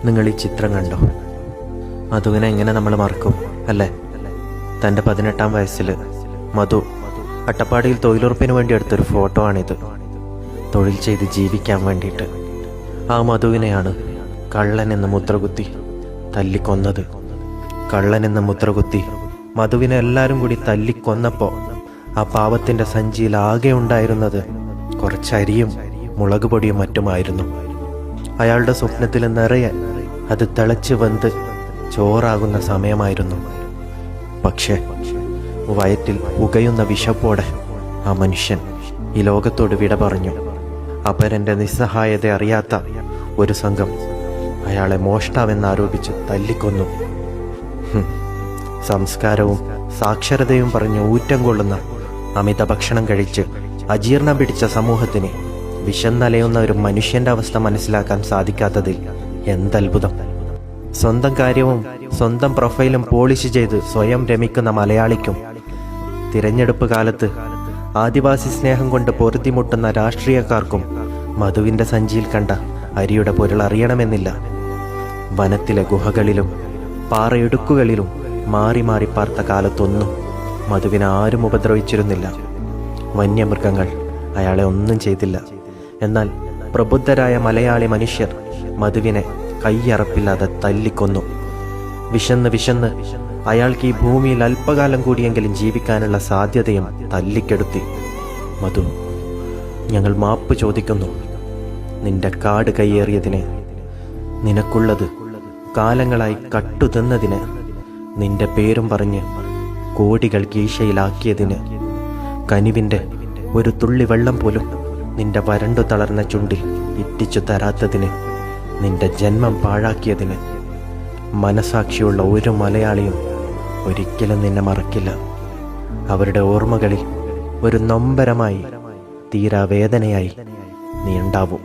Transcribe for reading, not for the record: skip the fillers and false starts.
നിങ്ങൾ ഈ ചിത്രം കണ്ടോ? മധുവിനെ എങ്ങനെ നമ്മൾ മറക്കും അല്ലേ? തൻ്റെ 18-ാം വയസ്സിൽ മധു അട്ടപ്പാടിയിൽ തൊഴിലുറപ്പിന് വേണ്ടി എടുത്തൊരു ഫോട്ടോ ആണിത്. തൊഴിൽ ചെയ്ത് ജീവിക്കാൻ വേണ്ടിയിട്ട് ആ മധുവിനെയാണ് കള്ളൻ എന്ന മുദ്രകുത്തി തല്ലിക്കൊന്നത്. കള്ളൻ എന്ന മുദ്രകുത്തി മധുവിനെ എല്ലാവരും കൂടി തല്ലിക്കൊന്നപ്പോൾ ആ പാവത്തിൻ്റെ സഞ്ചിയിൽ ആകെ ഉണ്ടായിരുന്നത് കുറച്ചരിയും മുളക് പൊടിയും മറ്റുമായിരുന്നു. അയാളുടെ സ്വപ്നത്തിൽ നിറയെ അത് തിളച്ച് വെന്ത് ചോറാകുന്ന സമയമായിരുന്നു. പക്ഷേ വയറ്റിൽ പുകയുന്ന വിശപ്പോടെ ആ മനുഷ്യൻ ഈ ലോകത്തോട് വിട പറഞ്ഞു. അപരൻ്റെ നിസ്സഹായത അറിയാത്ത ഒരു സംഘം അയാളെ മോഷ്ടാവെന്നാരോപിച്ച് തല്ലിക്കൊന്നു. സംസ്കാരവും സാക്ഷരതയും പറഞ്ഞ് ഊറ്റം കൊള്ളുന്ന അമിത ഭക്ഷണം കഴിച്ച് അജീർണം പിടിച്ച സമൂഹത്തിന് വിശന്നലയുന്ന ഒരു മനുഷ്യൻ്റെ അവസ്ഥ മനസ്സിലാക്കാൻ സാധിക്കാത്തതിൽ എന്തത്ഭുതം. സ്വന്തം കാര്യവും സ്വന്തം പ്രൊഫൈലും പോളിഷ് ചെയ്ത് സ്വയം രമിക്കുന്ന മലയാളിക്കും തിരഞ്ഞെടുപ്പ് കാലത്ത് ആദിവാസി സ്നേഹം കൊണ്ട് പൊറുതിമുട്ടുന്ന രാഷ്ട്രീയക്കാർക്കും മധുവിൻ്റെ സഞ്ചിയിൽ കണ്ട അരിയുടെ പൊരുൾ അറിയണമെന്നില്ല. വനത്തിലെ ഗുഹകളിലും പാറയിടുക്കുകളിലും മാറി മാറി പാർത്ത കാലത്തൊന്നും മധുവിനെ ആരും ഉപദ്രവിച്ചിരുന്നില്ല. വന്യമൃഗങ്ങൾ അയാളെ ഒന്നും ചെയ്തില്ല. എന്നാൽ പ്രബുദ്ധരായ മലയാളി മനുഷ്യർ മധുവിനെ കയ്യറപ്പില്ലാതെ തല്ലിക്കൊന്നു. വിശന്ന് അയാൾക്ക് ഈ ഭൂമിയിൽ അല്പകാലം കൂടിയെങ്കിലും ജീവിക്കാനുള്ള സാധ്യതയും തല്ലിക്കെടുത്തി. മധു, ഞങ്ങൾ മാപ്പ് ചോദിക്കുന്നു. നിന്റെ കാട് കയ്യേറിയതിന്, നിനക്കുള്ളത് കാലങ്ങളായി കട്ടുതിന്നതിന്, നിന്റെ പേരും പറഞ്ഞ് കോടികൾ കീശയിലാക്കിയതിന്, കനിവിൻ്റെ ഒരു തുള്ളി വെള്ളം പോലും നിന്റെ വരണ്ടു തളർന്ന ചുണ്ടിൽ ഇറ്റിച്ചു തരാത്തതിന്, നിന്റെ ജന്മം പാഴാക്കിയതിന് മനസാക്ഷിയുള്ള ഒരു മലയാളിയും ഒരിക്കലും നിന്നെ മറക്കില്ല. അവരുടെ ഓർമ്മകളിൽ ഒരു നൊമ്പരമായി, തീരാവേദനയായി നീ ഉണ്ടാവും.